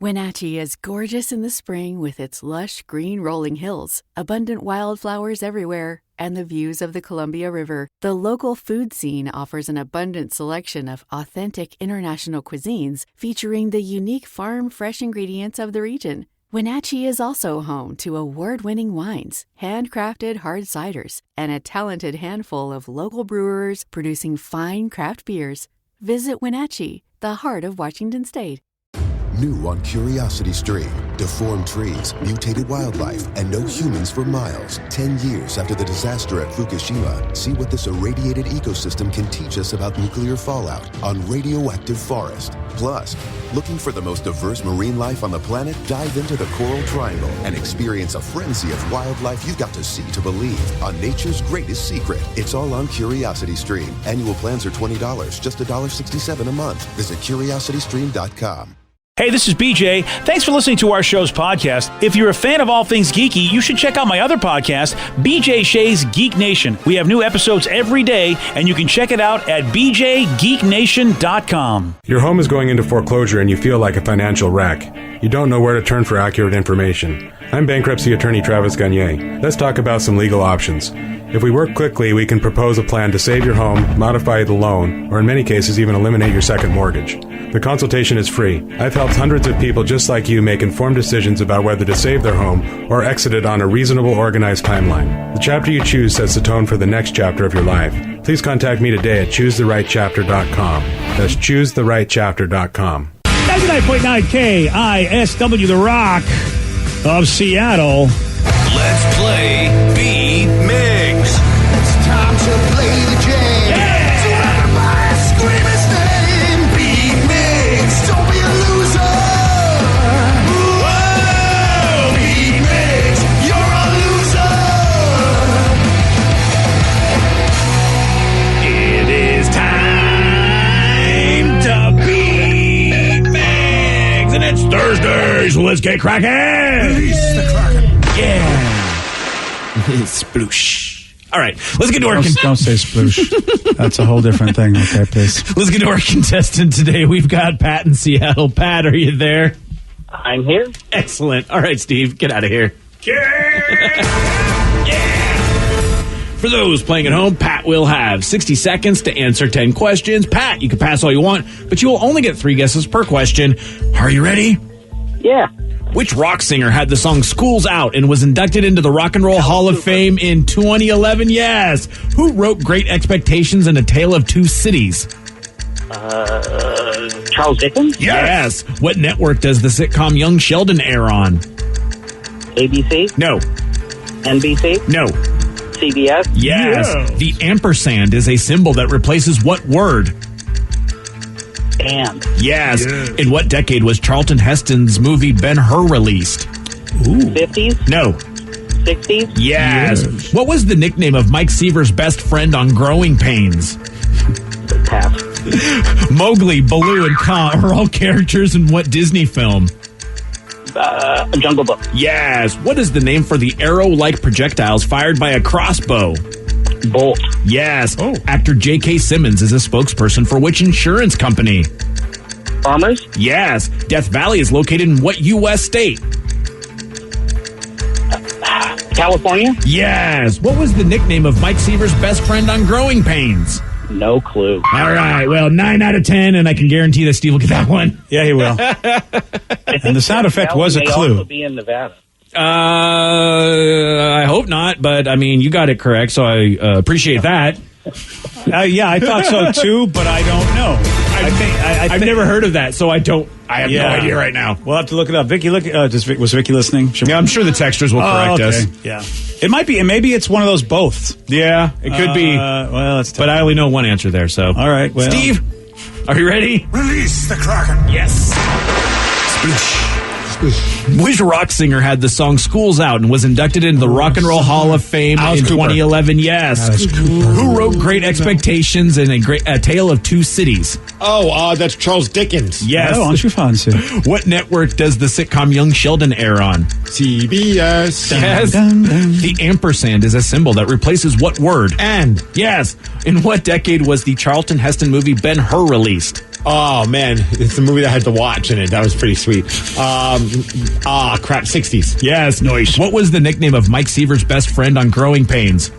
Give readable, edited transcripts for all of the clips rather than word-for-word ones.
Wenatchee is gorgeous in the spring with its lush green rolling hills, abundant wildflowers everywhere, and the views of the Columbia River. The local food scene offers an abundant selection of authentic international cuisines featuring the unique farm-fresh ingredients of the region. Wenatchee is also home to award-winning wines, handcrafted hard ciders, and a talented handful of local brewers producing fine craft beers. Visit Wenatchee, the heart of Washington State. New on Curiosity Stream. Deformed trees, mutated wildlife, and no humans for miles. 10 years after the disaster at Fukushima, see what this irradiated ecosystem can teach us about nuclear fallout on Radioactive Forest. Plus, looking for the most diverse marine life on the planet? Dive into the Coral Triangle and experience a frenzy of wildlife you've got to see to believe on nature's greatest secret. It's all on Curiosity Stream. Annual plans are $20, just $1.67 a month. Visit curiositystream.com. Hey, this is BJ. Thanks for listening to our show's podcast. If you're a fan of all things geeky, you should check out my other podcast, BJ Shea's Geek Nation. We have new episodes every day, and you can check it out at bjgeeknation.com. Your home is going into foreclosure and you feel like a financial wreck. You don't know where to turn for accurate information. I'm bankruptcy attorney Travis Gagne. Let's talk about some legal options. If we work quickly, we can propose a plan to save your home, modify the loan, or in many cases even eliminate your second mortgage. The consultation is free. I've helped hundreds of people just like you make informed decisions about whether to save their home or exit it on a reasonable, organized timeline. The chapter you choose sets the tone for the next chapter of your life. Please contact me today at choosetherightchapter.com. That's choosetherightchapter.com. 99.9 KISW, The Rock of Seattle. Let's play Beat Mix. It's time to play the game. Yeah! So everybody scream his name. Beat Mix. Don't be a loser. Whoa! Beat Mix. You're a loser. It is time to beat Mix, and it's Thursday, so let's get cracking. Release the Kraken. Yeah. Sploosh. All right, let's get to our... Don't say sploosh. That's a whole different thing. Okay, please. Let's get to our contestant today. We've got Pat in Seattle. Pat, are you there? I'm here. Excellent. All right, Steve, get out of here. Yeah! For those playing at home, Pat will have 60 seconds to answer 10 questions. Pat, you can pass all you want, but you will only get 3 guesses per question. Are you ready? Yeah. Which rock singer had the song School's Out and was inducted into the Rock and Roll Hall of Fame in 2011? Yes. Who wrote Great Expectations and A Tale of Two Cities? Charles Dickens? Yes. What network does the sitcom Young Sheldon air on? ABC? No. NBC? No. CBS? Yes. Yeah. The ampersand is a symbol that replaces what word? And? Yes. In what decade was Charlton Heston's movie Ben-Hur released? Ooh. 50s? No. 60s? Yes. What was the nickname of Mike Seaver's best friend on Growing Pains? Pass. Mowgli, Baloo, and Kaa are all characters in what Disney film? Jungle Book. Yes. What is the name for the arrow-like projectiles fired by a crossbow? Bolt. Yes. Actor J.K. Simmons is a spokesperson for which insurance company? Farmers? Yes. Death Valley is located in what U.S. state? California? Yes. What was the nickname of Mike Seaver's best friend on Growing Pains? No clue. All right. Well, 9 out of 10, and I can guarantee that Steve will get that one. Yeah, he will. And the sound effect was a May clue. also be in Nevada. I hope not, but I mean, you got it correct, so I appreciate that. Yeah, I thought so too, but I don't know. I've never heard of that, so I have no idea right now. We'll have to look it up. Vicky, was Vicky listening? Yeah, I'm sure the texters will correct us. Yeah, it might be, and maybe it's one of those both. Yeah, it could be. Well, that's tough. But I only know one answer there. So, all right, well. Steve, are you ready? Release the Kraken. Yes. Which rock singer had the song School's Out and was inducted into the Rock and Roll Hall of Fame in 2011? Yes. Who wrote Great Expectations and A Tale of Two Cities? That's Charles Dickens. Yes. Oh, aren't you fancy? What network does the sitcom Young Sheldon air on? CBS. Yes. The ampersand is a symbol that replaces what word? And. Yes. In what decade was the Charlton Heston movie Ben-Hur released? Oh, man. It's a movie that had The Watch in it. That was pretty sweet. Crap, 60s. Yes, nice. What was the nickname of Mike Seaver's best friend on Growing Pains?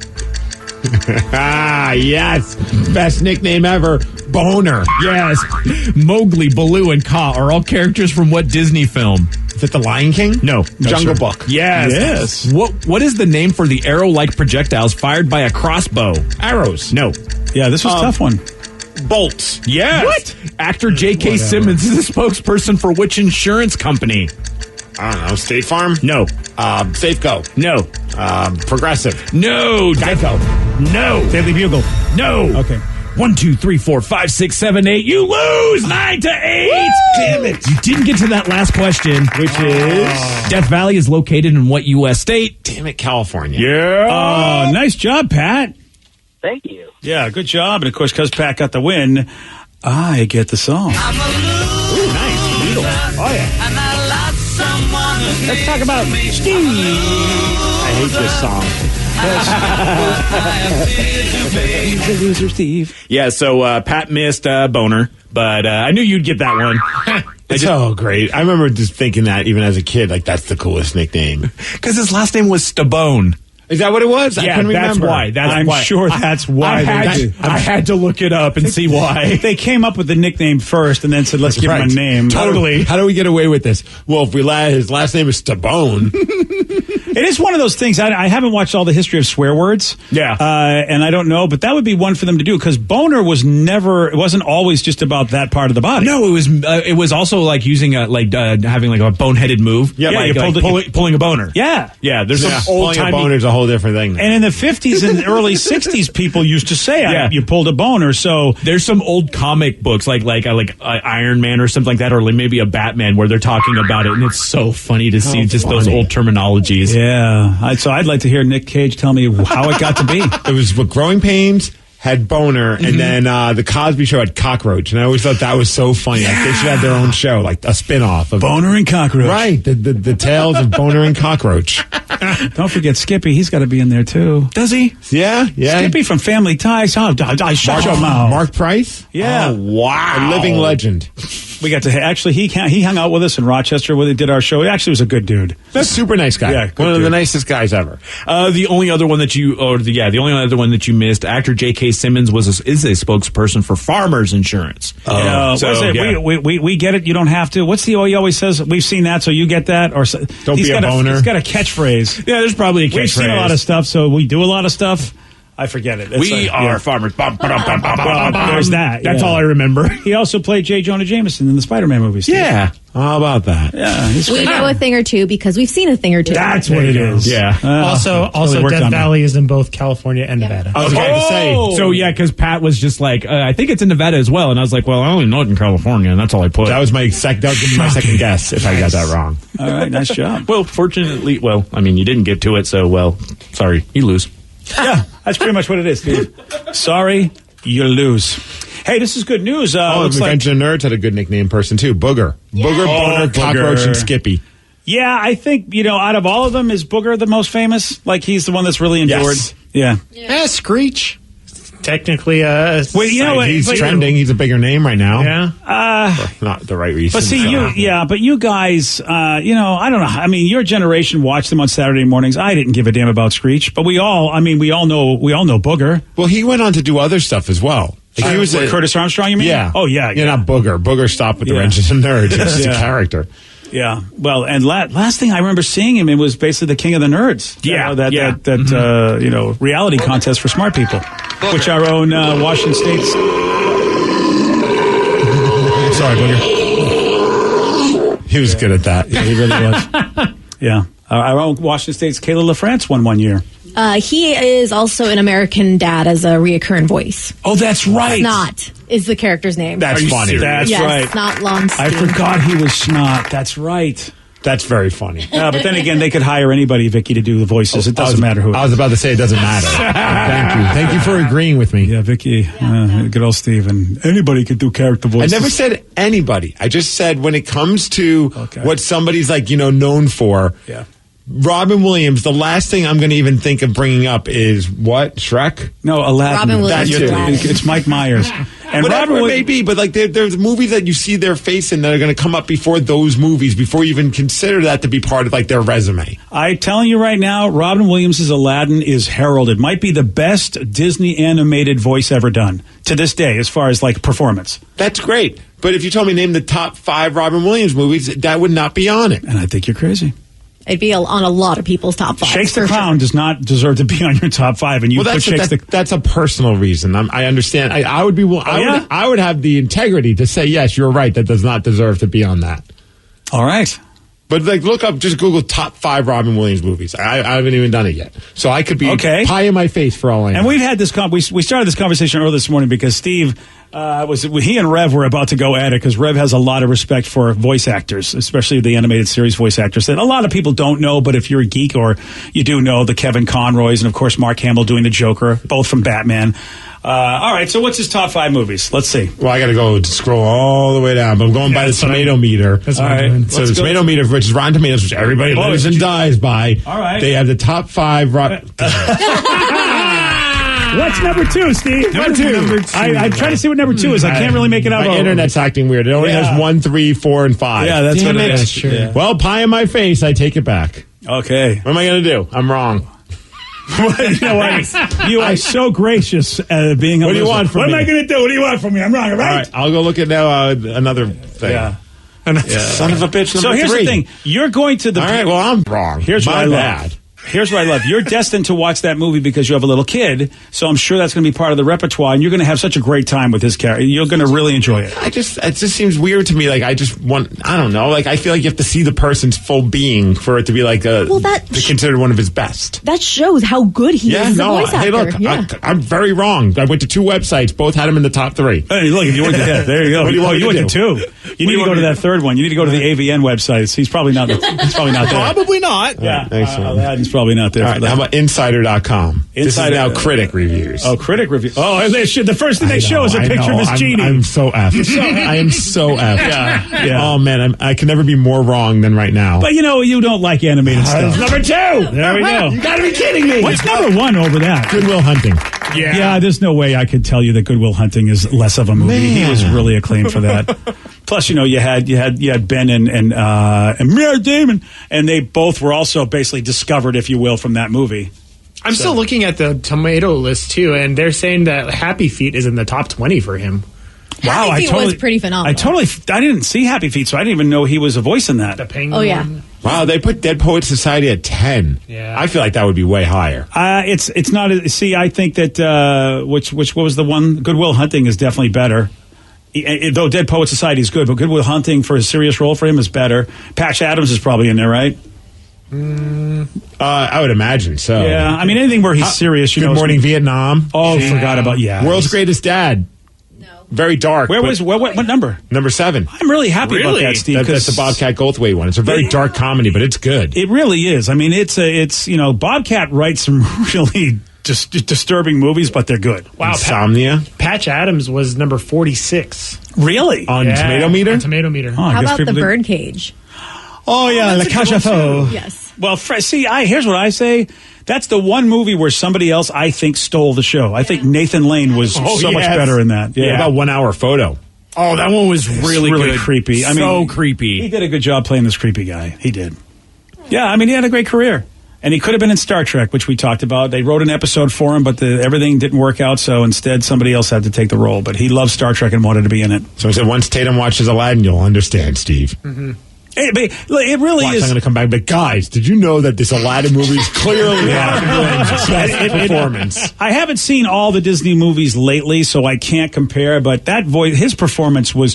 Yes. Best nickname ever. Boner. Yes. Mowgli, Baloo, and Kaa are all characters from what Disney film? Is it The Lion King? No. Jungle Book. Yes. What is the name for the arrow-like projectiles fired by a crossbow? Arrows. No. Yeah, this was a tough one. Bolts. Yes. What? Actor J.K. Simmons is the spokesperson for which insurance company? I don't know. State Farm? No. Safeco. No. Progressive. No. Geico. No. Daily Bugle. No. Okay. 1, 2, 3, 4, 5, 6, 7, 8. You lose 9 to 8. Woo! Damn it. You didn't get to that last question, which is Death Valley is located in what U.S. state? Damn it, California. Yeah. Oh, nice job, Pat. Thank you. Yeah, good job. And of course, because Pat got the win, I get the song. Ooh, nice. Beatles. Oh, yeah. And I love someone who Let's talk about Steve. I hate this song. He's a loser, Steve. Yeah, so Pat missed Boner, but I knew you'd get that one. It's so great. I remember just thinking that even as a kid, like, that's the coolest nickname. Because his last name was Stabone. Is that what it was? I Yeah, couldn't that's remember. why. I'm sure that's why. I had to look it up and see why. They came up with the nickname first and then said, let's give him a name. Totally. How do we get away with this? Well, if his last name is Stabone. It is one of those things. I haven't watched all the history of swear words. Yeah. And I don't know, but that would be one for them to do because boner it wasn't always just about that part of the body. No, it was also like using having like a boneheaded move. Yeah, you pulling a boner. Yeah. Yeah, there's some old Pulling a timey. boner is a whole different thing. And in the 50s and early 60s, people used to say, Yeah. you pulled a boner. So There's some old comic books like Iron Man or something like that, or like maybe a Batman where they're talking about it, and it's so funny to see those old terminologies. yeah. So I'd like to hear Nick Cage tell me how it got to be. It was with Growing Pains, had Boner, and then the Cosby Show had Cockroach. And I always thought that was so funny. Like, they should have their own show, like a spin-off of Boner and Cockroach. Right, the tales of Boner and Cockroach. Don't forget Skippy. He's got to be in there, too. Does he? Yeah. Skippy from Family Ties. Oh, I shut your mouth. Mark Price? Yeah. Oh, wow. A living legend. We got to actually he hung out with us in Rochester when they did our show. He actually was a good dude. That's a super nice guy. Yeah, good one of the dude. nicest guys ever. The only other one that you missed, J.K. Simmons is a spokesperson for Farmers Insurance. What is it? yeah. We get it. You don't have to. What's he always says? We've seen that, so you get that. Or Don't be a boner. He's got a catchphrase. Yeah, there's probably a catchphrase. We've seen a lot of stuff, so we do a lot of stuff. I forget it. We are farmers. Bum, ba-dum, bum, bum, bum, Well, bum. there's that. That's yeah. all I remember. He also played J. Jonah Jameson in the Spider-Man movies. Steve. Yeah. How about that? Yeah. He's We know a thing or two because we've seen a thing or two. That's what it is. Yeah. Also, really worked Death on me. Valley is in both California and Nevada. I was going to say. So yeah, because Pat was just like, I think it's in Nevada as well, and I was like, well, I only know it in California, and that's all I put. That was my second guess if I got that wrong. All right. Nice job. well, fortunately, you didn't get to it, so sorry, you lose. Yeah. That's pretty much what it is, Steve. Sorry, you lose. Hey, this is good news. Looks like, Revenge of the Nerds had a good nickname person, too. Booger. Booger, Boner, Booger. Cockroach, and Skippy. yeah, I think, out of all of them, is Booger the most famous? Like, he's the one that's really endured? Yes. Yeah. Screech. Technically, Well, you know what? He's but- trending. He's a bigger name right now. yeah. For not the right reason. But see, but you guys, I don't know. I mean, your generation watched them on Saturday mornings. I didn't give a damn about Screech, but we all know Booger. Well, he went on to do other stuff as well. Like, he was Curtis Armstrong, you mean? Yeah. Oh, yeah. Yeah, not Booger. Booger stopped with the Wrenches and Nerds. It's just a Yeah. character. Yeah. Well, and last thing I remember seeing him, it was basically the King of the Nerds. Yeah. That reality contest for smart people, which our own Washington State's. Sorry, Booger. He was good at that. Yeah, he really was. Yeah. Our own Washington State's Kayla LaFrance won one year. He is also an American Dad as a reoccurring voice. Oh, that's right. Snot is the character's name. That's funny. That's yes, right. Snot Longstein. I forgot he was Snot. That's right. That's very funny. But then again, they could hire anybody, Vicky, to do the voices. It doesn't matter who. I was about to say it doesn't matter. Thank you. Thank you for agreeing with me. Yeah, Vicky, good old Steven. Anybody could do character I voices. never said anybody. I just said when it comes to what somebody's known for. Yeah. Robin Williams, the last thing I'm going to even think of bringing up is what? Shrek? No, Aladdin. Robin Williams. That's it. Aladdin. It's Mike Myers. And whatever Robin it may be, but like there's movies that you see their face in that are going to come up before those movies, before you even consider that to be part of like their resume. I'm telling you right now, Robin Williams' Aladdin is heralded. Might be the best Disney animated voice ever done to this day, as far as like performance. That's great. But if you told me name the top 5 Robin Williams movies, that would not be on it. And I think you're crazy. It'd be on a lot of people's top 5. Shakes the Clown does not deserve to be on your top 5, and you put Shakes the... That's a personal reason. I understand. I would be. I would have the integrity to say yes, you're right. That does not deserve to be on that. All right. But like, look up, just Google top 5 Robin Williams movies. I haven't even done it yet, so I could be pie in my face for all I know. And we've had this. We started this conversation earlier this morning because Steve he and Rev were about to go at it because Rev has a lot of respect for voice actors, especially the animated series voice actors that a lot of people don't know. But if you're a geek or you do know the Kevin Conroys and of course Mark Hamill doing the Joker, both from Batman. All right, so what's his top 5 movies? Let's see. Well, I got to go scroll all the way down, but I'm going by the tomato meter. That's all right. So the tomato meter, which is Rotten Tomatoes, which everybody lives and dies by. All right. They have the top 5. What's number 2, Steve? Number two. I'm trying to see what number 2 is. I can't really make it out. My internet's acting weird. It only has 1, 3, 4, and 5. Yeah, that's Damn what it it. is. True. Yeah. Well, pie in my face. I take it back. Okay. What am I going to do? I'm wrong. You know what? You are so gracious at being a What do you want from me? What am I going to do? What do you want from me? I'm wrong, right? All right, I'll go look at now another thing. Yeah. Son of a bitch, number 3. So here's the thing. You're going to the... All right, well, I'm wrong. Here's what I love. Here's what I love. You're destined to watch that movie because you have a little kid, so I'm sure that's going to be part of the repertoire, and you're going to have such a great time with his character. You're going to really enjoy it. It just seems weird to me. Like, I don't know. Like, I feel like you have to see the person's full being for it to be like to consider one of his best. That shows how good he is as a voice actor. Hey, look, I'm very wrong. I went to 2 websites. Both had him in the top 3. Hey, look, if you went to that, there you go. What do you want you me went to to 2. You need to go to that third one. You need to go to the AVN website. He's probably not there. Probably not. Yeah, thanks, he's probably not there. All right, how about Insider.com? This is now critic reviews. Oh, critic review. Oh, the first thing they show is a picture of his genie. I'm so effed. I am so effed. Yeah. Oh, man, I can never be more wrong than right now. But, you don't like animated stuff. Number 2! There we go. You gotta be kidding me. What's number 1 over that? Good Will Hunting. Yeah, there's no way I could tell you that Good Will Hunting is less of a movie. Man. He was really acclaimed for that. Plus, you had Ben and Mayor Damon, and they both were also basically discovered, if you will, from that movie. I'm still looking at the tomato list too, and they're saying that Happy Feet is in the top 20 for him. Wow, Happy Feet was pretty phenomenal. I didn't see Happy Feet, so I didn't even know he was a voice in that. The Penguin. Oh yeah. Wow, they put Dead Poets Society at 10. Yeah. I feel like that would be way higher. It's not. See, I think that what was the one? Good Will Hunting is definitely better. Though Dead Poets Society is good, but Good Will Hunting for a serious role for him is better. Patch Adams is probably in there, right? I would imagine so. Yeah, I mean anything where he's serious. Good Morning Vietnam. Oh, forgot about World's Greatest Dad. No. Very dark. What number? Number 7. I'm really happy about that, Steve. That's the Bobcat Goldthwait one. It's a very dark comedy, but it's good. It really is. I mean, it's Bobcat writes some really disturbing movies, but they're good. Wow, Insomnia. Patch Adams was number 46. Really? On Tomato Meter? On Tomato Meter. Oh, How about the Birdcage? Oh yeah, La Cage aux Folles. Yes. Well, here's what I say. That's the one movie where somebody else, I think, stole the show. I think Nathan Lane was much better in that. Yeah. What about 1 Hour Photo? Oh, that one was really good. Creepy. I mean, He creepy. did a good job playing this creepy guy. He did. Yeah, I mean, he had a great career. And he could have been in Star Trek, which we talked about. They wrote an episode for him, but everything didn't work out, so instead somebody else had to take the role. But he loved Star Trek and wanted to be in it. So he said, once Tatum watches Aladdin, you'll understand, Steve. Mm-hmm. It really is. I'm going to come back, but guys, did you know that this Aladdin movie is clearly performance? I haven't seen all the Disney movies lately, so I can't compare, but that his performance was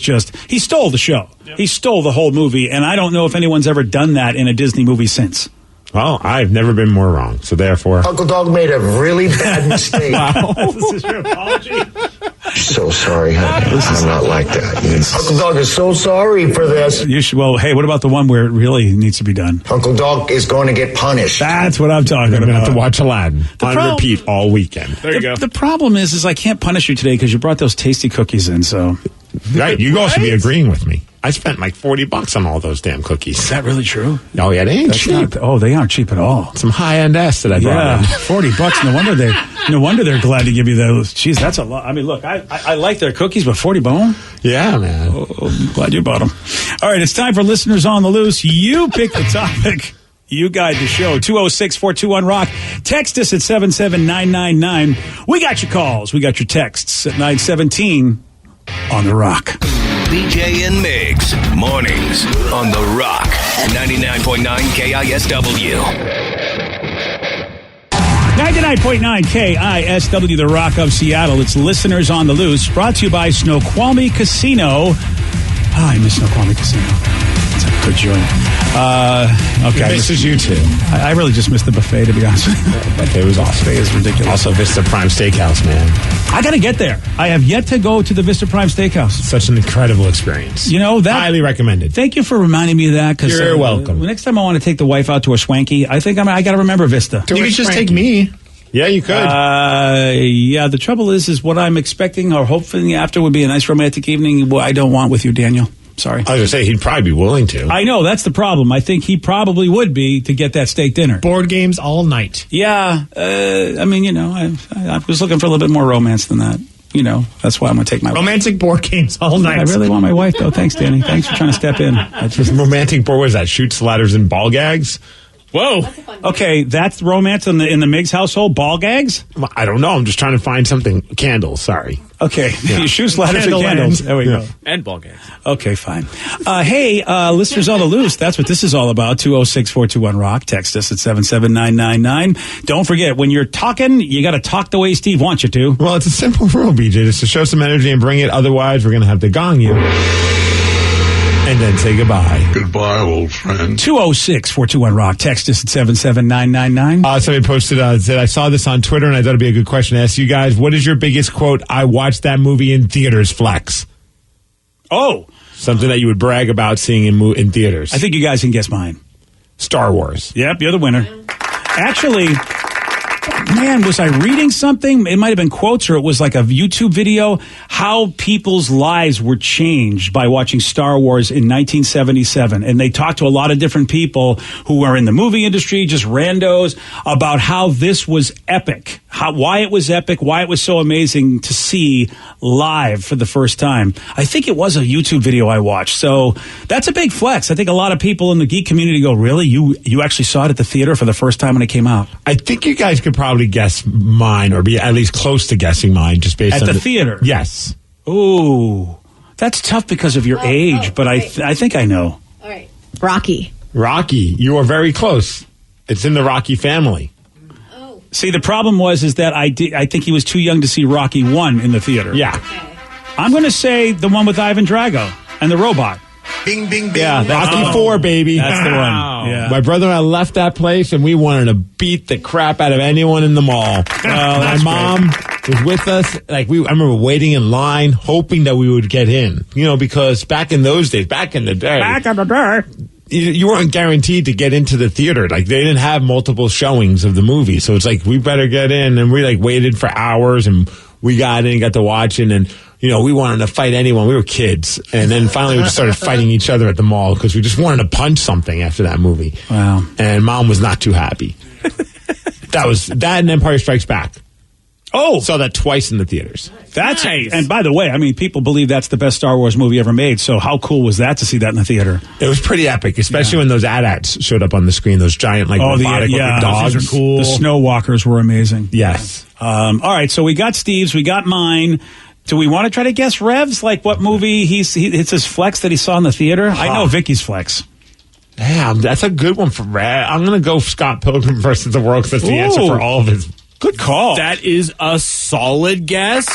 he stole the show. Yep. He stole the whole movie, and I don't know if anyone's ever done that in a Disney movie since. Well, I've never been more wrong, so therefore... Uncle Dog made a really bad mistake. Wow. This is your apology? So sorry, honey. I'm not like that. Uncle Dog is so sorry for this. Hey, what about the one where it really needs to be done? Uncle Dog is going to get punished. That's what I'm talking about. I'm going to have to watch Aladdin on repeat all weekend. There you go. The problem is I can't punish you today because you brought those tasty cookies in, so... Right, you all should be agreeing with me. I spent like $40 on all those damn cookies. Is that really true? Oh, yeah, they ain't cheap. They aren't cheap at all. Some high-end ass that I brought in. $40. No wonder they're glad to give you those. Jeez, that's a lot. I mean, look, I like their cookies, but 40 bone? Yeah, man. Oh, I'm glad you bought them. All right, it's time for Listeners on the Loose. You pick the topic. You guide the show. 206-421-ROCK. Text us at 77999. We got your calls. We got your texts at 917 on the Rock. BJ and Migs, mornings on the Rock. 99.9 KISW. 99.9 KISW, the Rock of Seattle. It's Listeners on the Loose, brought to you by Snoqualmie Casino. I miss Snoqualmie Casino. It's a good joint. Okay. He misses you too. I really just missed the buffet, to be honest with you. The buffet was awesome. Buffet is ridiculous. Also, Vista Prime Steakhouse, man. I got to get there. I have yet to go to the Vista Prime Steakhouse. Such an incredible experience. You know, that highly recommended. Thank you for reminding me of that. You're welcome. Next time I want to take the wife out to a swanky, I think I got to remember Vista. You could just take me. Yeah, you could. Yeah, the trouble is what I'm expecting or hoping after would be a nice romantic evening. Well, I don't want with you, Daniel. Sorry. I was going to say, he'd probably be willing to. I know, that's the problem. I think he probably would be to get that steak dinner. Board games all night. Yeah. I mean, you know, I was looking for a little bit more romance than that. You know, that's why I'm going to take my romantic board games all night. I really want my wife, though. Thanks, Danny. Thanks for trying to step in. Romantic board, what is that? Shoots, ladders, and ball gags? Whoa. Okay, that's romance in the Miggs household? Ball gags? I don't know. I'm just trying to find something. Candles, sorry. Okay. Yeah. Shoes, ladders, and candles. There we go. And ball gags. Okay, fine. Hey, listeners on the loose, that's what this is all about. 206-421-ROCK. Text us at 77999. Don't forget, when you're talking, you got to talk the way Steve wants you to. Well, it's a simple rule, BJ. Just to show some energy and bring it. Otherwise, we're going to have to gong you. And then say goodbye. Goodbye, old friend. 206-421-ROCK. Text us at 77999. Somebody posted, said, I saw this on Twitter and I thought it'd be a good question to ask you guys. What is your biggest quote, I watched that movie in theaters, flex? Oh. Something that you would brag about seeing in theaters. I think you guys can guess mine. Star Wars. Yep, you're the winner. Actually, man, was I reading something? It might have been quotes or it was like a YouTube video. How people's lives were changed by watching Star Wars in 1977. And they talked to a lot of different people who were in the movie industry, just randos, about how this was epic. Why it was epic, why it was so amazing to see live for the first time. I think it was a YouTube video I watched. So that's a big flex. I think a lot of people in the geek community go, really? You actually saw it at the theater for the first time when it came out? I think you guys could probably guess mine or be at least close to guessing mine just based on the theater. Yes. Ooh, that's tough because of your age, but I think I know. All right. Rocky. You are very close. It's in the Rocky family. Oh. See, the problem is that I think he was too young to see Rocky 1 in the theater. Yeah. Okay. I'm going to say the one with Ivan Drago and the robot. Bing, bing, bing. Yeah, Rocky 4, baby. That's the one. Yeah. My brother and I left that place, and we wanted to beat the crap out of anyone in the mall. My mom was with us. I remember waiting in line, hoping that we would get in. You know, because back in those days, back in the day, you weren't guaranteed to get into the theater. Like, they didn't have multiple showings of the movie, so it's like, we better get in. And we waited for hours, and we got in, got to watch it, and you know, we wanted to fight anyone. We were kids. And then finally we just started fighting each other at the mall because we just wanted to punch something after that movie. Wow. And Mom was not too happy. That and Empire Strikes Back. Oh. Saw that twice in the theaters. That's nice. And by the way, I mean, people believe that's the best Star Wars movie ever made. So how cool was that to see that in the theater? It was pretty epic, especially when those AT-ATs showed up on the screen. Those giant, robotic looking dogs. Those are cool. The snow walkers were amazing. Yes. All right, so we got Steve's, we got mine. Do we want to try to guess Rev's? Like what movie it's his flex that he saw in the theater? I know Vicky's flex. Damn, that's a good one for Rev. I'm going to go Scott Pilgrim versus the World because that's the answer for all of his. Good call. That is a solid guess,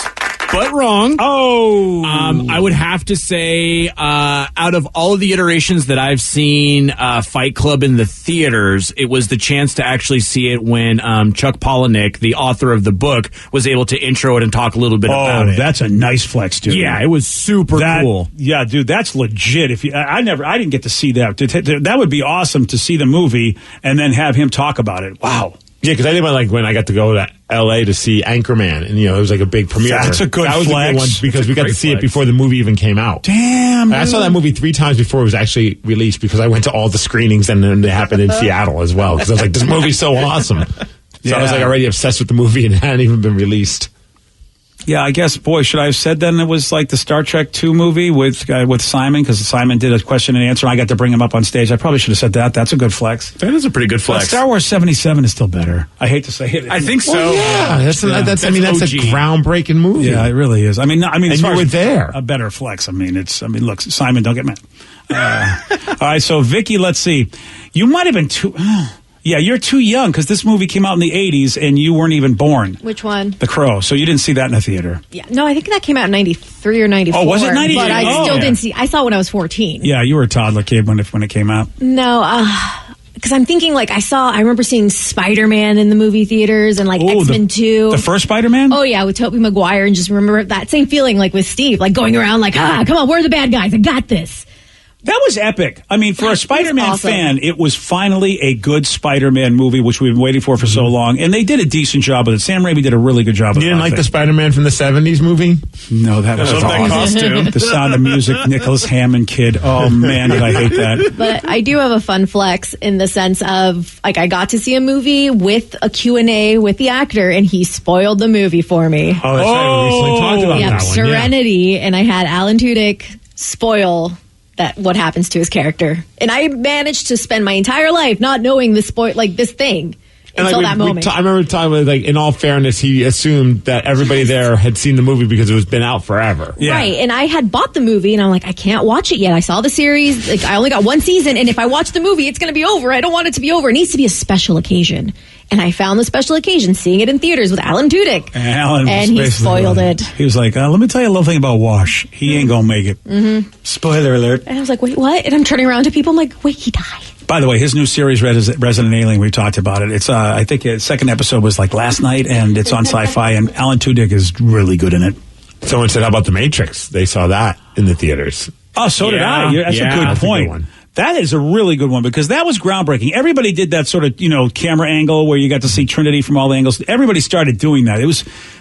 but wrong. Oh. I would have to say, out of all of the iterations that I've seen Fight Club in the theaters, it was the chance to actually see it when Chuck Palahniuk, the author of the book, was able to intro it and talk a little bit about it. That's a nice flex, dude. Yeah, it was super cool. Yeah, dude, that's legit. I didn't get to see that. That would be awesome to see the movie and then have him talk about it. Wow. Yeah, because I did when I got to go to L.A. to see Anchorman, and it was like a big premiere. That's a good That was flex. a good one because we got to see it before the movie even came out. Damn, I saw that movie 3 times before it was actually released because I went to all the screenings and then they happened in Seattle as well. Because I was like, this movie's so awesome. So I was like already obsessed with the movie and it hadn't even been released. Yeah, I guess, boy, should I have said then it was like the Star Trek 2 movie with Simon, because Simon did a question and answer, and I got to bring him up on stage. I probably should have said that. That's a good flex. That is a pretty good flex. Star Wars 77 is still better. I hate to say it. I think so. Well, yeah, that's a groundbreaking movie. Yeah, it really is. I mean, and as far you were as there. A better flex. Look, Simon, don't get mad. All right, so Vicky, let's see. You might have been too... Yeah, you're too young because this movie came out in the 80s and you weren't even born. Which one? The Crow. So you didn't see that in a theater. Yeah, no, I think that came out in 93 or 94. Oh, was it 93? But I still didn't see. I saw it when I was 14. Yeah, you were a toddler kid when it came out. No, because I'm thinking I remember seeing Spider-Man in the movie theaters and X-Men 2. The first Spider-Man? Oh yeah, with Tobey Maguire, and just remember that same feeling with Steve, going around come on, we're the bad guys, I got this. That was epic. I mean, for a Spider-Man awesome. fan, it was finally a good Spider-Man movie, which we've been waiting for so long. And they did a decent job with it. Sam Raimi did a really good job with it. You didn't like the Spider-Man from the 70s movie? No, that was awesome. That costume. The Sound of Music, Nicholas Hammond kid. Oh, man, did I hate that. But I do have a fun flex in the sense of, I got to see a movie with a Q&A with the actor, and he spoiled the movie for me. Oh, that's right. We recently talked about that one. Serenity, and I had Alan Tudyk spoil what happens to his character. And I managed to spend my entire life not knowing this thing. Until that moment. I remember talking in all fairness, he assumed that everybody there had seen the movie because it was been out forever. Yeah. Right, and I had bought the movie, and I'm like, I can't watch it yet. I saw the series. I only got one season, and if I watch the movie, it's going to be over. I don't want it to be over. It needs to be a special occasion. And I found the special occasion, seeing it in theaters with Alan Tudyk. And he spoiled it. He was like, let me tell you a little thing about Wash. He ain't going to make it. Mm-hmm. Spoiler alert. And I was like, wait, what? And I'm turning around to people. I'm like, wait, he died. By the way, his new series, Resident Alien, we talked about it. It's, I think the second episode was last night, and it's on Sci-Fi, and Alan Tudyk is really good in it. Someone said, how about The Matrix? They saw that in the theaters. Oh, so did I. That's a good point. A good that is a really good one because that was groundbreaking. Everybody did that sort of, camera angle where you got to see Trinity from all angles. Everybody started doing that.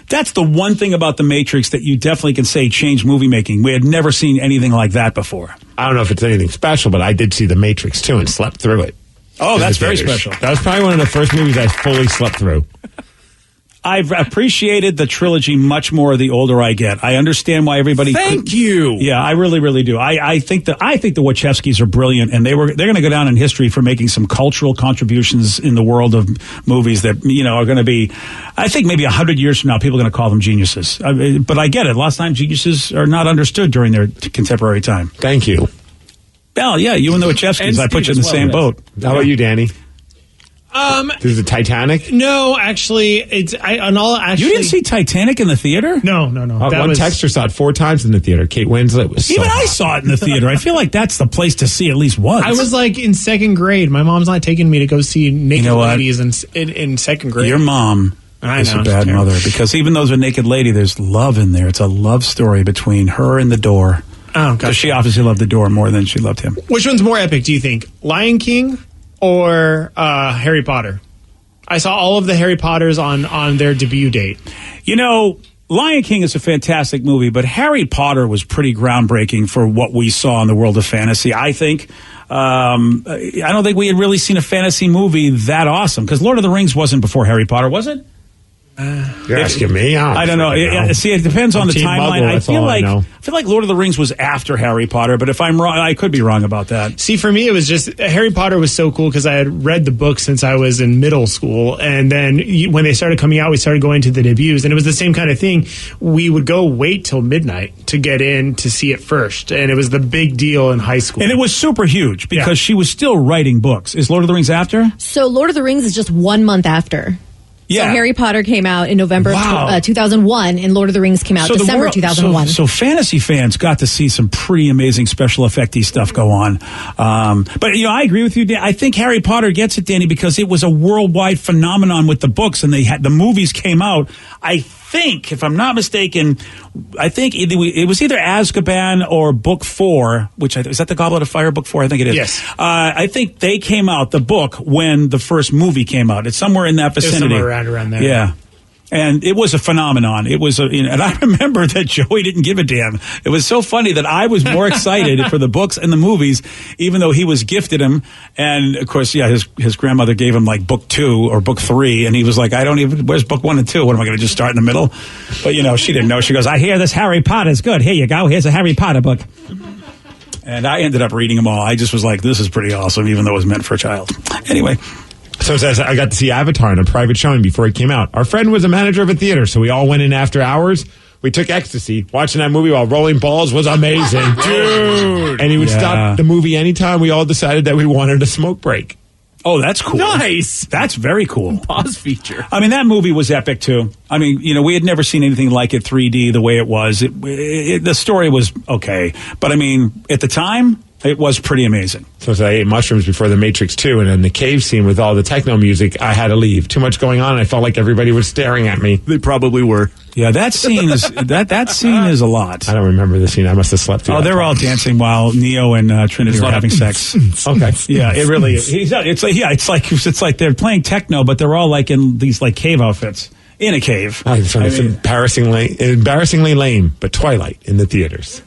That's the one thing about The Matrix that you definitely can say changed movie making. We had never seen anything like that before. I don't know if it's anything special, but I did see The Matrix too and slept through it. Oh, that's very special. That was probably one of the first movies I fully slept through. I've appreciated the trilogy much more the older I get. I understand why everybody. Thank you. Yeah, I really, really do. I think the Wachowskis are brilliant, and they're going to go down in history for making some cultural contributions in the world of movies that are going to be. I think maybe 100 years from now, people are going to call them geniuses. But I get it. A lot of times, geniuses are not understood during their contemporary time. Thank you. Well, yeah, you and the Wachowskis. And I put you in the same boat. How about you, Danny? There's the Titanic? No, actually, you didn't see Titanic in the theater? No. One texter saw it 4 times in the theater. Kate Winslet was so Even hot. I saw it in the theater. I feel like that's the place to see at least once. I was in second grade. My mom's not taking me to go see Naked Ladies in second grade. Your mom is a bad mother because even though there's a naked lady, there's love in there. It's a love story between her and the door. Oh, because she obviously loved the door more than she loved him. Which one's more epic, do you think? Lion King or Harry Potter? I saw all of the Harry Potters on their debut date. Lion King is a fantastic movie, but Harry Potter was pretty groundbreaking for what we saw in the world of fantasy, I think. I don't think we had really seen a fantasy movie that awesome, because Lord of the Rings wasn't before Harry Potter, was it? You're asking me? I don't know. See, it depends on the timeline. I feel like Lord of the Rings was after Harry Potter, but if I'm wrong, I could be wrong about that. See, for me, it was just Harry Potter was so cool because I had read the book since I was in middle school, and then when they started coming out, we started going to the debuts, and it was the same kind of thing. We would go wait till midnight to get in to see it first, and it was the big deal in high school. And it was super huge because she was still writing books. Is Lord of the Rings after? So Lord of the Rings is just 1 month after. Yeah. So Harry Potter came out in November of 2001, and Lord of the Rings came out December 2001. So fantasy fans got to see some pretty amazing special effecty stuff go on. But I agree with you, Dan. I think Harry Potter gets it, Danny, because it was a worldwide phenomenon with the books, and the movies came out. I think, if I'm not mistaken, it was either Azkaban or Book 4, is that the Goblet of Fire, Book 4? I think it is. Yes. I think they came out, the book, when the first movie came out. It's somewhere in that vicinity. Somewhere around there. Yeah. And it was a phenomenon. It was, and I remember that Joey didn't give a damn. It was so funny that I was more excited for the books and the movies, even though he was gifted them. And of course, his grandmother gave him like book 2 or book 3, and he was like, where's book 1 and 2? What am I going to just start in the middle? But she didn't know. She goes, I hear this Harry Potter's good. Here you go. Here's a Harry Potter book. And I ended up reading them all. I just was like, this is pretty awesome, even though it was meant for a child. Anyway. So it says, I got to see Avatar in a private showing before it came out. Our friend was a manager of a theater, so we all went in after hours. We took ecstasy. Watching that movie while rolling balls was amazing. Dude! And he would stop the movie anytime. We all decided that we wanted a smoke break. Oh, that's cool. Nice. That's very cool. Pause feature. I mean, that movie was epic, too. I mean, we had never seen anything like it 3D the way it was. The story was okay. But, I mean, at the time, it was pretty amazing. So I ate mushrooms before The Matrix 2, and in the cave scene with all the techno music, I had to leave. Too much going on, and I felt like everybody was staring at me. They probably were. Yeah, that scene is that scene is a lot. I don't remember the scene. I must have slept through. Oh, they're all dancing while Neo and Trinity are having sex. Okay. Yeah, it really is. It's like they're playing techno, but they're all like in these like cave outfits in a cave. It's embarrassingly lame, but Twilight in the theaters.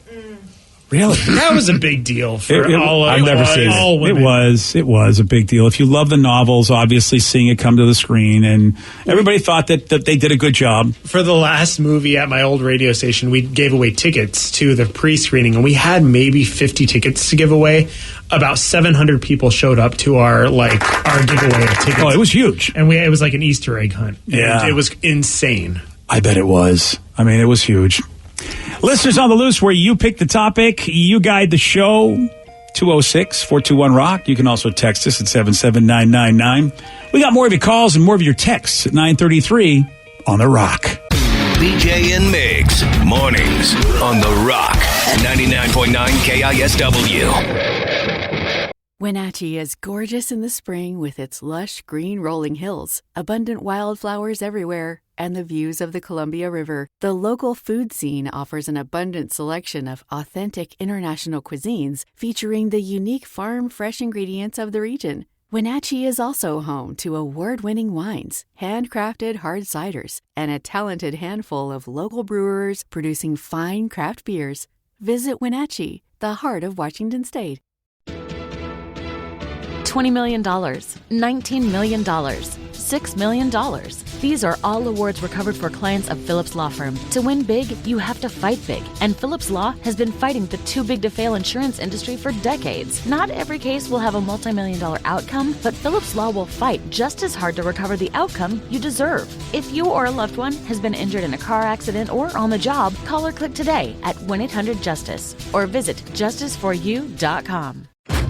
Really? That was a big deal for all of I've never seen it. It was a big deal. If you love the novels, obviously seeing it come to the screen, and everybody thought that they did a good job. For the last movie at my old radio station, we gave away tickets to the pre-screening, and we had maybe 50 tickets to give away. About 700 people showed up to our giveaway of tickets. Oh, it was huge. And it was like an Easter egg hunt. Yeah. It was insane. I bet it was. I mean, it was huge. Listeners on the Loose, where you pick the topic, you guide the show, 206-421-ROCK. You can also text us at 77999. We got more of your calls and more of your texts at 9:33 on The Rock. BJ and Migs, mornings on The Rock, 99.9 KISW. Wenatchee is gorgeous in the spring with its lush green rolling hills, abundant wildflowers everywhere, and the views of the Columbia River. The local food scene offers an abundant selection of authentic international cuisines featuring the unique farm-fresh ingredients of the region. Wenatchee is also home to award-winning wines, handcrafted hard ciders, and a talented handful of local brewers producing fine craft beers. Visit Wenatchee, the heart of Washington State. $20 million, $19 million, $6 million. These are all awards recovered for clients of Phillips Law Firm. To win big, you have to fight big. And Phillips Law has been fighting the too-big-to-fail insurance industry for decades. Not every case will have a multi-million-dollar outcome, but Phillips Law will fight just as hard to recover the outcome you deserve. If you or a loved one has been injured in a car accident or on the job, call or click today at 1-800-JUSTICE or visit justiceforyou.com.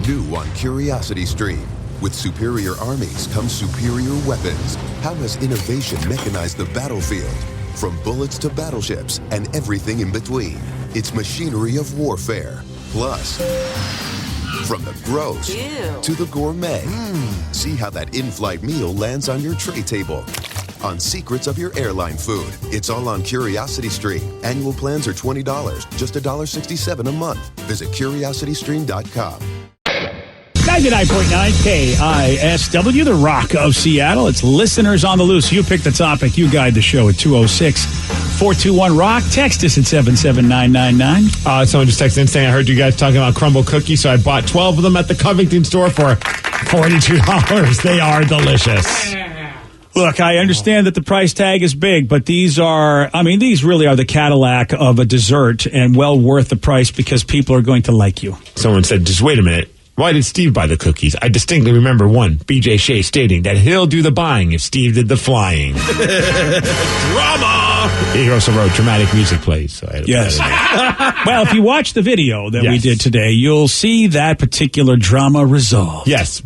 New on Curiosity Stream. With superior armies comes superior weapons. How has innovation mechanized the battlefield? From bullets to battleships and everything in between. It's machinery of warfare. Plus, from the gross to the gourmet. See how that in-flight meal lands on your tray table. On secrets of your airline food. It's all on Curiosity Stream. Annual plans are $20, just $1.67 a month. Visit CuriosityStream.com. 99.9 KISW, the Rock of Seattle. It's Listeners on the Loose. You pick the topic. You guide the show at 206-421-ROCK. Text us at 77999. Someone just texted in saying, I heard you guys talking about crumble cookies, so I bought 12 of them at the Covington store for $42. They are delicious. Look, I understand that the price tag is big, but these really are the Cadillac of a dessert and well worth the price because people are going to like you. Someone said, just wait a minute. Why did Steve buy the cookies? I distinctly remember one, BJ Shea, stating that he'll do the buying if Steve did the flying. Drama! He also wrote dramatic music plays. So yes. Well, if you watch the video that we did today, you'll see that particular drama resolved. Yes.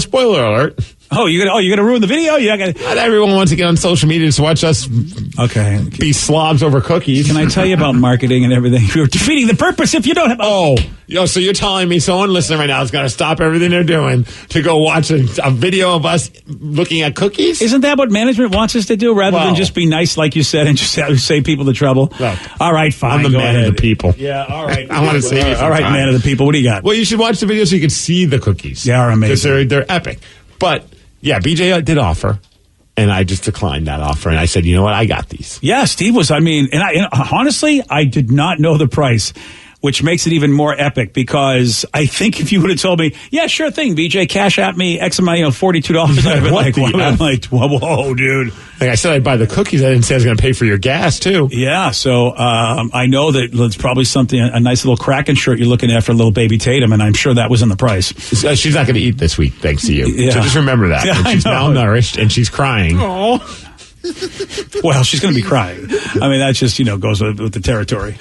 Spoiler alert. you're gonna ruin the video? Not everyone wants to get on social media to watch us be slobs over cookies. Can I tell you about marketing and everything? You're defeating the purpose if you don't have... So you're telling me someone listening right now is going to stop everything they're doing to go watch a video of us looking at cookies? Isn't that what management wants us to do, rather than just be nice, like you said, and just save people the trouble? Look, all right, fine. I'm the man of the people. Yeah, all right. I want to save you some all right, time. man of the people. What do you got? Well, you should watch the video so you can see the cookies. They are amazing. Because they're epic. But, yeah, BJ did offer. And I just declined that offer, and I said, you know what, I got these. Yeah, Steve was, honestly, I did not know the price, which makes it even more epic, because I think if you would have told me, yeah, sure thing, BJ, cash at me X amount, $42, I'd have been like, whoa, dude. Like I said, I'd buy the cookies. I didn't say I was going to pay for your gas, too. Yeah, so I know that it's probably something, a nice little Kraken shirt you're looking at for little baby Tatum, and I'm sure that was in the price. She's not going to eat this week, thanks to you. Yeah. So just remember that. Yeah, and she's malnourished, and she's crying. Oh. Well, she's going to be crying. I mean, that just, goes with the territory.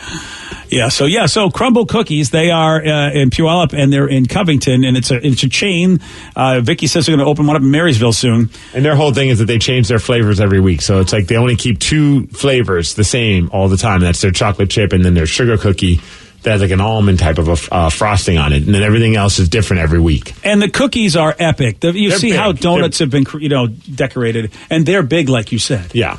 So Crumble Cookies, they are in Puyallup, and they're in Covington, and it's a chain. Vicky says they're going to open one up in Marysville soon. And their whole thing is that they change their flavors every week. So it's like they only keep 2 flavors the same all the time. That's their chocolate chip and then their sugar cookie that has like an almond type of a frosting on it. And then everything else is different every week. And the cookies are epic. You They're see big. how donuts have been, decorated, and they're big, like you said. Yeah.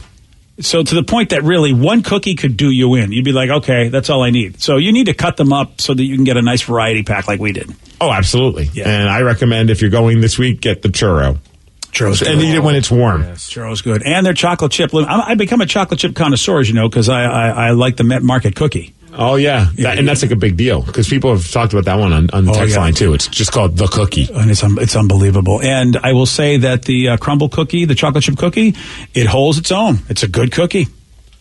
So to the point that really one cookie could do you in. You'd be like, okay, that's all I need. So you need to cut them up so that you can get a nice variety pack like we did. Oh, absolutely. Yeah. And I recommend if you're going this week, get the churro. Churro's good. And eat it when it's warm. Yes, churro's good. And their chocolate chip. I've become a chocolate chip connoisseur, as you know, because I like the Met Market cookie. Oh, yeah. And that's like a big deal because people have talked about that one on the text line, too. It's just called the cookie. And it's unbelievable. And I will say that the crumble cookie, the chocolate chip cookie, it holds its own. It's a good cookie.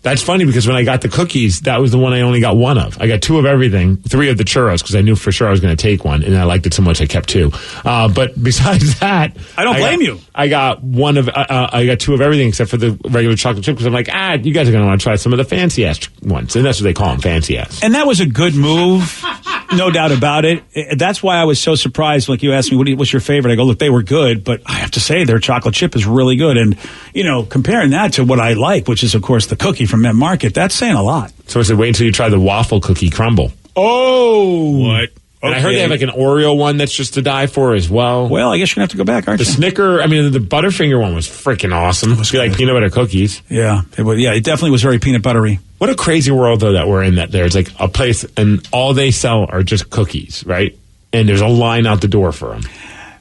That's funny because when I got the cookies, that was the one I only got 1 of. I got 2 of everything, 3 of the churros because I knew for sure I was going to take one, and I liked it so much I kept 2. But besides that, I don't blame you. I got 1 of I got 2 of everything except for the regular chocolate chip because I'm like, you guys are going to want to try some of the fancy ass ones, and that's what they call them, fancy ass. And that was a good move, no doubt about it. That's why I was so surprised. Like you asked me, what's your favorite? I go, look, they were good, but I have to say their chocolate chip is really good. And comparing that to what I like, which is of course the cookie from Met Market, that's saying a lot. So I said, wait until you try the waffle cookie crumble. Oh, what? And I heard they have like an Oreo one that's just to die for as well. Well, I guess you're going to have to go back, aren't you? The Butterfinger one was freaking awesome. It was like peanut butter cookies. Yeah, it definitely was very peanut buttery. What a crazy world, though, that we're in, that there's like a place and all they sell are just cookies, right? And there's a line out the door for them.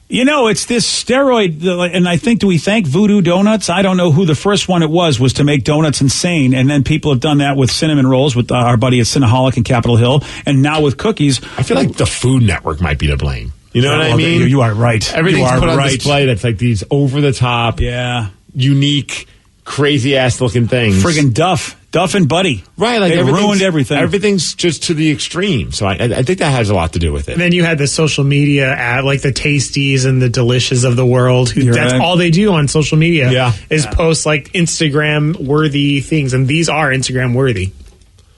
It's this steroid, and I think, do we thank Voodoo Donuts? I don't know who the first one it was to make donuts insane, and then people have done that with cinnamon rolls with our buddy at Cinnaholic in Capitol Hill, and now with cookies. I feel like the Food Network might be to blame. You know what I mean? You are right. Everything's put on display that's like these over-the-top, unique, crazy-ass looking things. Friggin' Duff and Buddy. Right. Like they ruined everything. Everything's just to the extreme. So I think that has a lot to do with it. And then you had the social media ad, like the Tasties and the Delicious of the world. That's all they do on social media is post like Instagram-worthy things. And these are Instagram-worthy.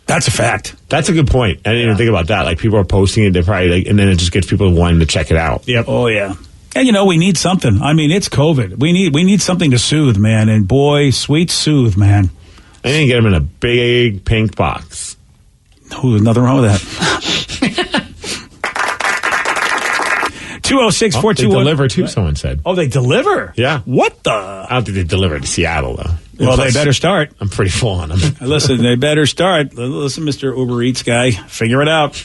That's a fact. That's a good point. I didn't even think about that. Like people are posting it, they're probably and then it just gets people wanting to check it out. Yep. Oh, yeah. And we need something. I mean, it's COVID. We need something to soothe, man. And boy, sweet soothe, man. I didn't get them in a big pink box. Ooh, nothing wrong with that. 206-421. They deliver too, someone said. Oh, they deliver? Yeah. What the? I don't think they deliver to Seattle, though. Well, they better start. I'm pretty full on them. Listen, they better start. Listen, Mr. Uber Eats guy. Figure it out.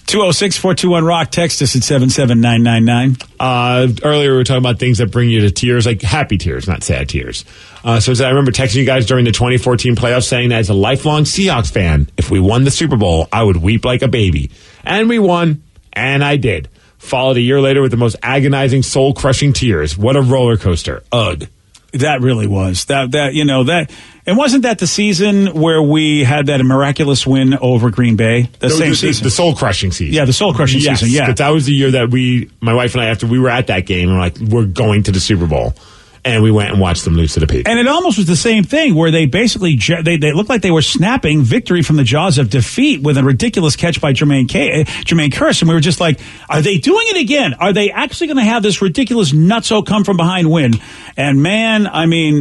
206-421-ROCK. Text us at 77999. Earlier we were talking about things that bring you to tears, like happy tears, not sad tears. So I remember texting you guys during the 2014 playoffs saying that as a lifelong Seahawks fan, if we won the Super Bowl, I would weep like a baby. And we won, and I did. Followed a year later with the most agonizing, soul-crushing tears. What a roller coaster. Ugh. That really was. And wasn't that the season where we had that miraculous win over Green Bay? Same season. The soul-crushing season. Yeah, the soul-crushing season, yeah. But that was the year that my wife and I, after we were at that game, we're like, we're going to the Super Bowl. and we went and watched them lose to the Patriots. And it almost was the same thing where they basically they looked like they were snapping victory from the jaws of defeat with a ridiculous catch by Jermaine Kearse. And we were just like, are they doing it again? Are they actually going to have this ridiculous nutso come from behind win? And man,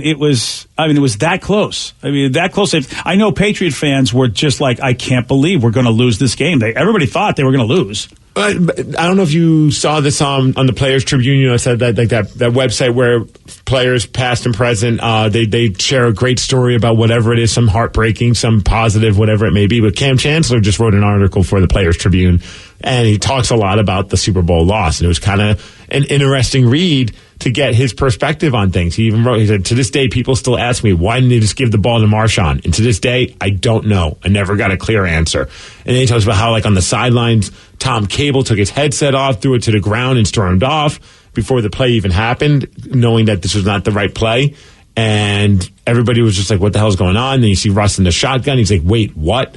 it was that close. That close. I know Patriot fans were just like, I can't believe we're going to lose this game. Everybody thought they were going to lose. I don't know if you saw this on the Players Tribune. I said that that website where players past and present, they share a great story about whatever it is, some heartbreaking, some positive, whatever it may be. But Cam Chancellor just wrote an article for the Players Tribune, and he talks a lot about the Super Bowl loss. And it was kind of an interesting read to get his perspective on things. He even wrote, he said, to this day, people still ask me, why didn't they just give the ball to Marshawn? And to this day, I don't know. I never got a clear answer. And then he talks about how, like, on the sidelines, Tom Cable took his headset off, threw it to the ground, and stormed off before the play even happened, knowing that this was not the right play. And everybody was just like, what the hell's going on? Then you see Russ in the shotgun. He's like, wait, what?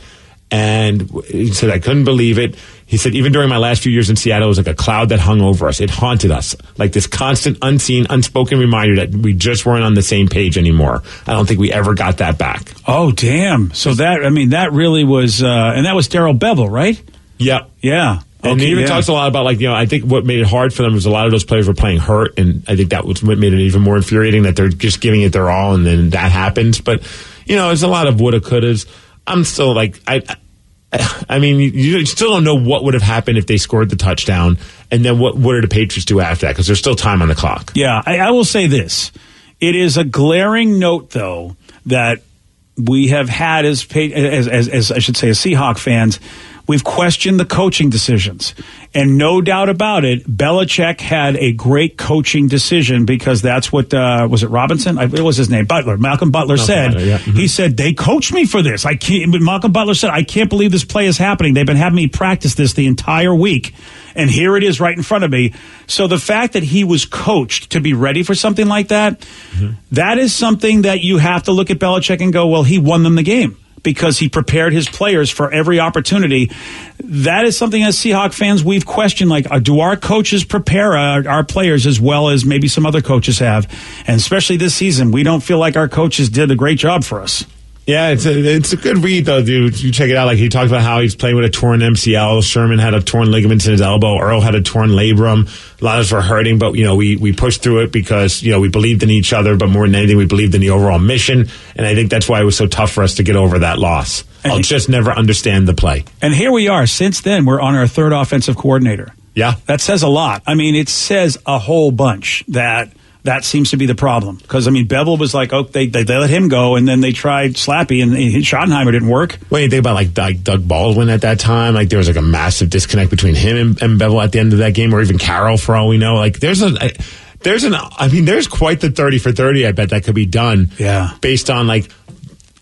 And he said, I couldn't believe it. He said, even during my last few years in Seattle, it was like a cloud that hung over us. It haunted us, like this constant, unseen, unspoken reminder that we just weren't on the same page anymore. I don't think we ever got that back. Oh, damn. So that really was, and that was Darrell Bevell, right? Yep. Yeah. And he even talks a lot about, like, I think what made it hard for them was a lot of those players were playing hurt, and I think that was what made it even more infuriating, that they're just giving it their all, and then that happens. But, there's a lot of woulda, couldas. I'm still like, you still don't know what would have happened if they scored the touchdown, and then what did the Patriots do after that? Because there's still time on the clock. Yeah, I will say this. It is a glaring note, though, that we have had as I should say, as Seahawk fans. We've questioned the coaching decisions. And no doubt about it, Belichick had a great coaching decision, because that's what, was it Robinson? It was his name, Butler. Malcolm Butler said, he said, they coached me for this. Malcolm Butler said, I can't believe this play is happening. They've been having me practice this the entire week. And here it is right in front of me. So the fact that he was coached to be ready for something like that, that is something that you have to look at Belichick and go, well, he won them the game, because he prepared his players for every opportunity. That is something as Seahawk fans we've questioned, like, do our coaches prepare our players as well as maybe some other coaches have? And especially this season, we don't feel like our coaches did a great job for us. Yeah, it's a good read, though, dude. You check it out. Like, he talked about how he's playing with a torn MCL. Sherman had a torn ligaments in his elbow. Earl had a torn labrum. A lot of us were hurting, but, we pushed through it because, we believed in each other, but more than anything, we believed in the overall mission. And I think that's why it was so tough for us to get over that loss. I'll just never understand the play. And here we are. Since then, we're on our third offensive coordinator. Yeah. That says a lot. It says a whole bunch that seems to be the problem. Because, Bevel was like, they let him go, and then they tried Slappy, and Schottenheimer didn't work. What do you think about, like Doug Baldwin at that time? Like, there was, like, a massive disconnect between him and Bevel at the end of that game, or even Carroll, for all we know. Like, there's quite the 30 for 30, I bet, that could be done. Yeah. Based on, like,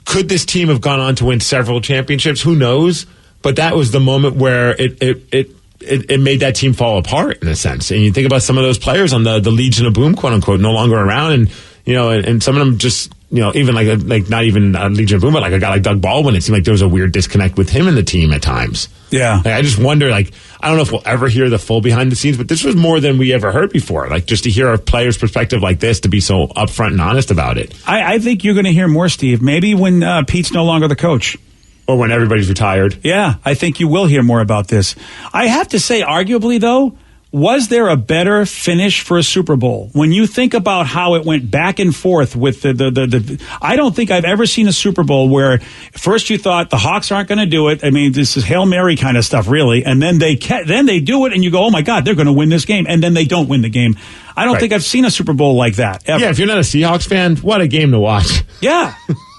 could this team have gone on to win several championships? Who knows? But that was the moment where it made that team fall apart, in a sense. And you think about some of those players on the Legion of Boom, quote unquote, no longer around, and and some of them just even like not even a Legion of Boom, but like a guy like Doug Baldwin, it seemed like there was a weird disconnect with him and the team at times. Yeah, I just wonder, I don't know if we'll ever hear the full behind the scenes, but this was more than we ever heard before. Like, just to hear a player's perspective like this, to be so upfront and honest about it. I think you're going to hear more, Steve. Maybe when Pete's no longer the coach. Or when everybody's retired. Yeah, I think you will hear more about this. I have to say, arguably, though, was there a better finish for a Super Bowl? When you think about how it went back and forth with the I don't think I've ever seen a Super Bowl where first you thought the Hawks aren't going to do it. This is Hail Mary kind of stuff, really. And then they do it, and you go, oh, my God, they're going to win this game. And then they don't win the game. I don't think I've seen a Super Bowl like that, ever. Yeah, if you're not a Seahawks fan, what a game to watch. Yeah.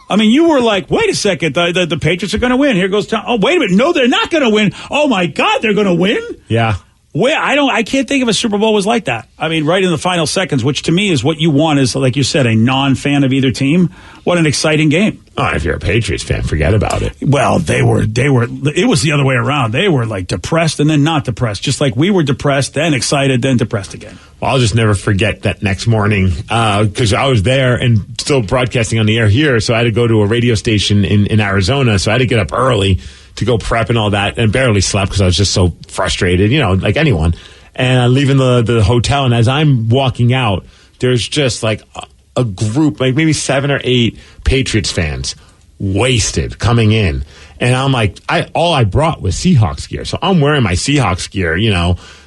You were like, wait a second, the Patriots are going to win. Here goes Tom. Oh, wait a minute. No, they're not going to win. Oh, my God, they're going to win? Yeah. I can't think of a Super Bowl was like that. Right in the final seconds, which to me is what you want, is, like you said, a non-fan of either team. What an exciting game. Oh, if you're a Patriots fan, forget about it. Well, it was the other way around. They were like depressed and then not depressed. Just like we were depressed, then excited, then depressed again. Well, I'll just never forget that next morning, because I was there and still broadcasting on the air here. So I had to go to a radio station in Arizona. So I had to get up early to go prep and all that, and barely slept because I was just so frustrated, like anyone. And I'm leaving the hotel, and as I'm walking out, there's just like a group, like maybe 7 or 8 Patriots fans, wasted coming in. And I'm like, all I brought was Seahawks gear. So I'm wearing my Seahawks gear,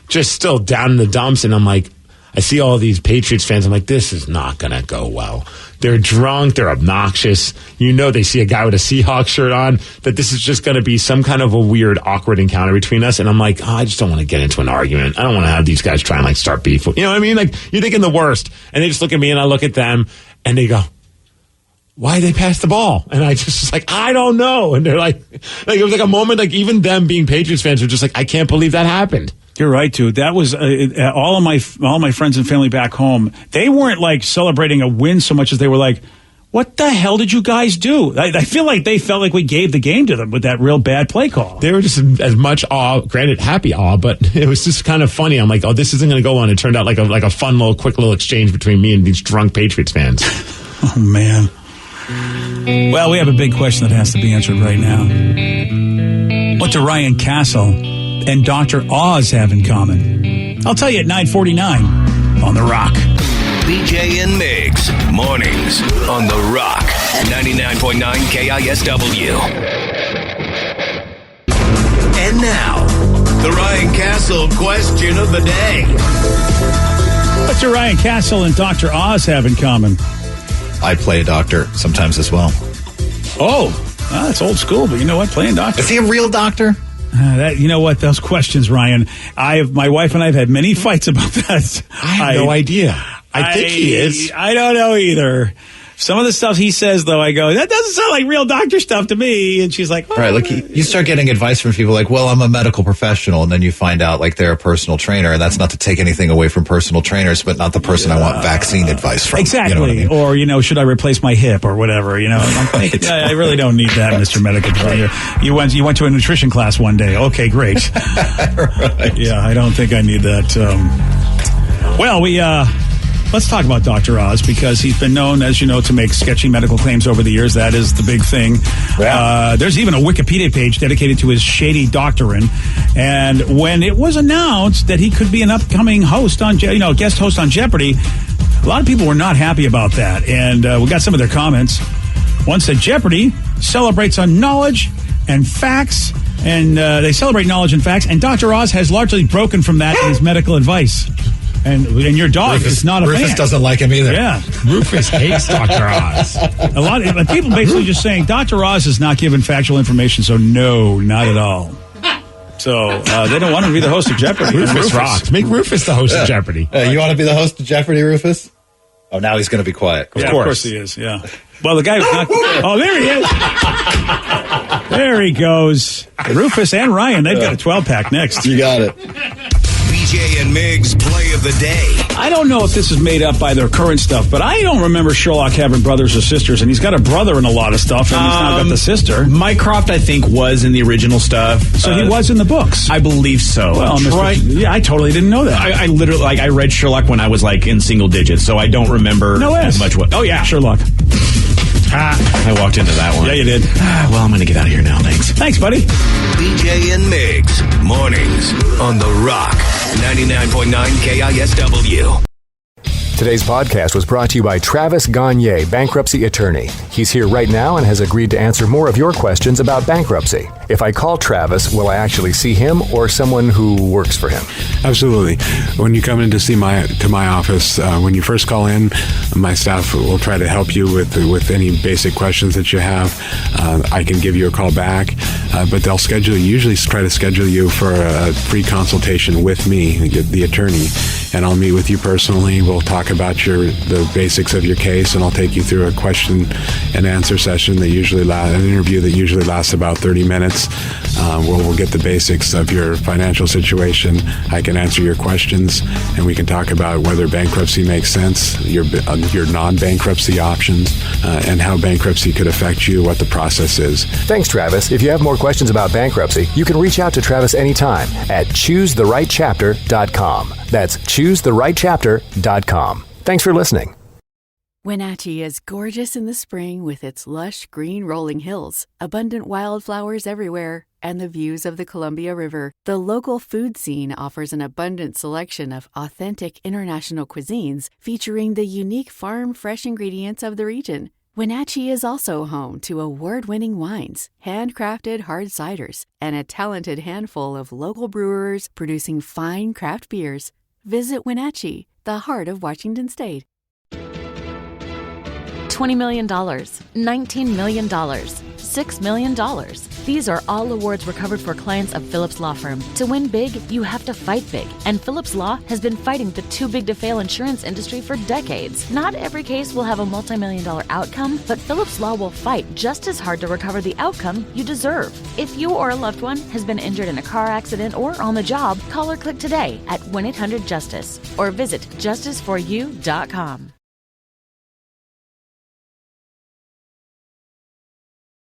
just still down in the dumps. And I'm like, I see all these Patriots fans. I'm like, this is not going to go well. They're drunk. They're obnoxious. They see a guy with a Seahawks shirt on, that this is just going to be some kind of a weird, awkward encounter between us. And I'm like, I just don't want to get into an argument. I don't want to have these guys try and start beef. You know what I mean? Like, you're thinking the worst. And they just look at me and I look at them and they go, why they pass the ball? And I just was like, I don't know. And they're like it was like a moment, like even them being Patriots fans were just like, I can't believe that happened. You're right, dude. That was all of my friends and family back home. They weren't like celebrating a win so much as they were like, what the hell did you guys do? I feel like they felt like we gave the game to them with that real bad play call. They were just as much awe, granted happy awe, but it was just kind of funny. I'm like, oh, this isn't going to go on. It turned out like a fun little, quick little exchange between me and these drunk Patriots fans. Oh, man. Well, we have a big question that has to be answered right now. What do Ryan Castle and Dr. Oz have in common? I'll tell you at 9:49 on The Rock. BJ and Migs, mornings on The Rock, 99.9 KISW. And now, the Ryan Castle question of the day. What do Ryan Castle and Dr. Oz have in common? I play a doctor sometimes as well. Oh, that's old school, but you know what? Playing doctor. Is he a real doctor? You know what? Those questions, Ryan. My wife and I have had many fights about that. I have no idea. I think he is. I don't know either. Some of the stuff he says, though, I go, that doesn't sound like real doctor stuff to me. And she's like, oh. Right. Like you start getting advice from people like, well, I'm a medical professional. And then you find out like they're a personal trainer. And that's not to take anything away from personal trainers, but not the person I want vaccine advice from. Exactly. You know what I mean? Or, should I replace my hip or whatever? Right. I really don't need that, Mr. Medical Trainer. You went to a nutrition class one day. Okay, great. Right. Yeah, I don't think I need that. Let's talk about Dr. Oz because he's been known, as you know, to make sketchy medical claims over the years. That is the big thing. Yeah. There's even a Wikipedia page dedicated to his shady doctrine. And when it was announced that he could be an upcoming host on, guest host on Jeopardy, a lot of people were not happy about that. And we got some of their comments. One said Jeopardy celebrates on knowledge and facts, and they celebrate knowledge and facts. And Dr. Oz has largely broken from that in his medical advice. And your dog is not a fan. Rufus doesn't like him either. Yeah. Rufus hates Dr. Oz. A lot of people basically just saying Dr. Oz is not given factual information, so no, not at all. So they don't want him to be the host of Jeopardy. Rufus rocks. Make Rufus the host of Jeopardy. You want to be the host of Jeopardy, Rufus? Oh, now he's going to be quiet. Of course he is, yeah. Well, the guy who's not... Oh, there he is. There he goes. Rufus and Ryan, they've got a 12-pack next. You got it. BJ and Migs play of the day. I don't know if this is made up by their current stuff, but I don't remember Sherlock having brothers or sisters, and he's got a brother in a lot of stuff, and he's now got the sister. Mycroft, I think, was in the original stuff. So he was in the books? I believe so. Well, yeah, I totally didn't know that. I literally, I read Sherlock when I was, in single digits, so I don't remember as much. Oh, yeah. Sherlock. I walked into that one. Yeah, you did. Well, I'm going to get out of here now. Thanks. Thanks, buddy. BJ and Migs, mornings on The Rock, 99.9 KISW. Today's podcast was brought to you by Travis Gagne, bankruptcy attorney. He's here right now and has agreed to answer more of your questions about bankruptcy. If I call Travis, will I actually see him or someone who works for him? Absolutely. When you come in to see my office, when you first call in, my staff will try to help you with any basic questions that you have. I can give you a call back, but they'll usually try to schedule you for a free consultation with me, the attorney, and I'll meet with you personally. We'll talk about the basics of your case, and I'll take you through a question and answer session that an interview that usually lasts about 30 minutes. We'll get the basics of your financial situation. I can answer your questions, and we can talk about whether bankruptcy makes sense, your non-bankruptcy options, and how bankruptcy could affect you, what the process is. Thanks, Travis. If you have more questions about bankruptcy, you can reach out to Travis anytime at choosetherightchapter.com. That's choosetherightchapter.com. Thanks for listening. Wenatchee is gorgeous in the spring with its lush green rolling hills, abundant wildflowers everywhere, and the views of the Columbia River. The local food scene offers an abundant selection of authentic international cuisines featuring the unique farm-fresh ingredients of the region. Wenatchee is also home to award-winning wines, handcrafted hard ciders, and a talented handful of local brewers producing fine craft beers. Visit Wenatchee, the heart of Washington State. $20 million, $19 million, $6 million. These are all awards recovered for clients of Phillips Law Firm. To win big, you have to fight big. And Phillips Law has been fighting the too big to fail insurance industry for decades. Not every case will have a multi-million-dollar outcome, but Phillips Law will fight just as hard to recover the outcome you deserve. If you or a loved one has been injured in a car accident or on the job, call or click today at 1-800-JUSTICE or visit justiceforyou.com.